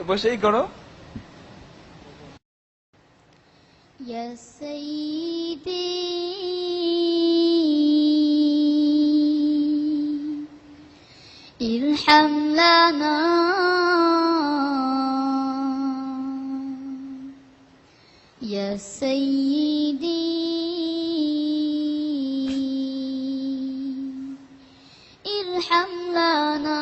বসেই করো। ইয়া সাইয়্যিদি ইরহাম লানা ইয়া সাইয়্যিদি ইরহাম লানা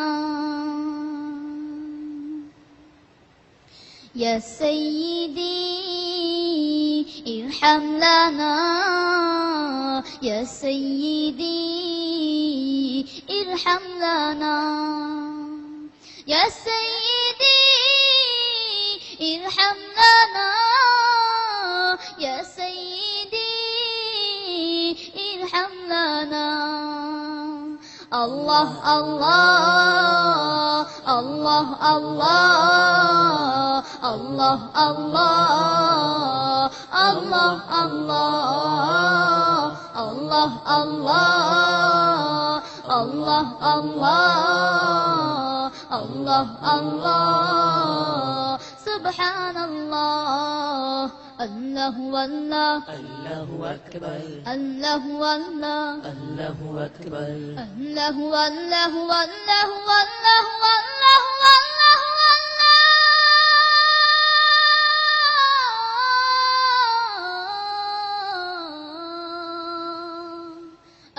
ইয়া সাইয়্যিদি ارحم لنا يا سيدي ارحم لنا يا سيدي ارحم لنا يا سيدي ارحم لنا الله الله الله الله الله الله الله الله الله الله الله الله الله سبحان الله الله والله الله أكبر الله والله الله أكبر الله والله والله والله والله والله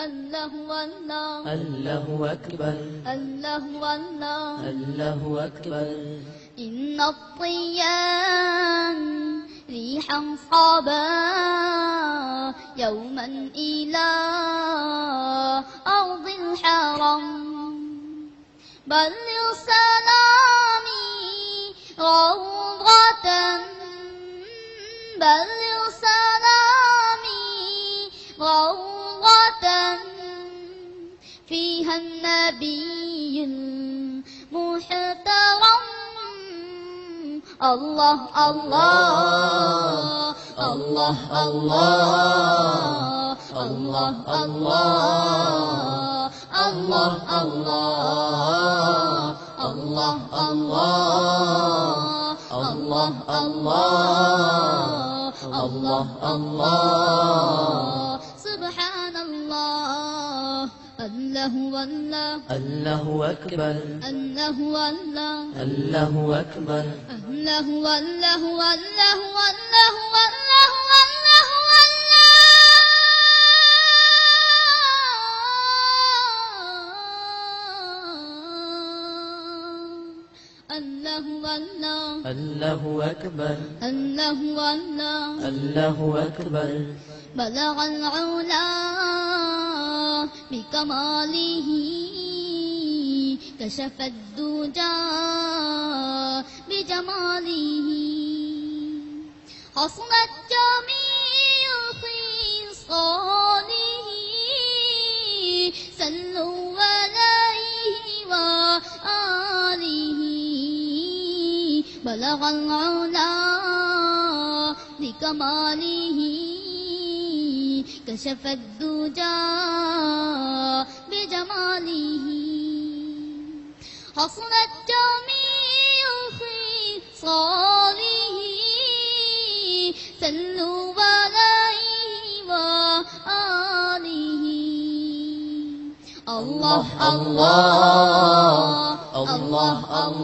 الله والله الله أكبر الله والله الله أكبر إن الطيان ريحا صابا يوما إلى أرض الحرم بلغ سلامي روضة بلغ سلامي روضة فيها النبي المحترم الله الله الله الله الله الله الله الله الله الله الله سبحان الله الله والله الله أكبر الله والله الله أكبر الله والله والله والله والله والله الله والله الله أكبر الله والله الله أكبر بلغ العلا بكماله كشف الدجى بجماله حصلت جميع خصاله صلوا عليه وآله بلغ العلا بكماله كشف الدجى بجماله حصلت جميع خصاله صلوا عليه وآله الله الله الله الله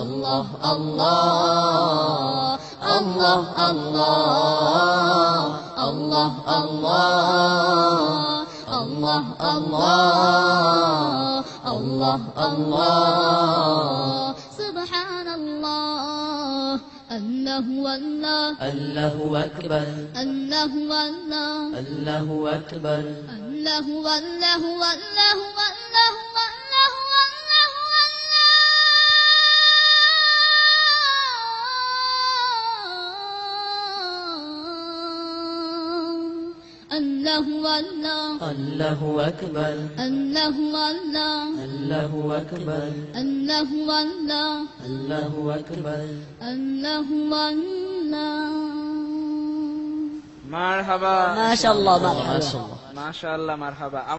الله الله الله الله الله الله الله الله سبحان الله الله والله الله أكبر الله والله الله أكبر الله والله والله والله والله الله والله الله أكبر الله والله الله أكبر الله والله الله أكبر الله والله মারহাবা ما شاء الله مرحبا ما شاء الله মাশাআল্লাহ মারহাবা।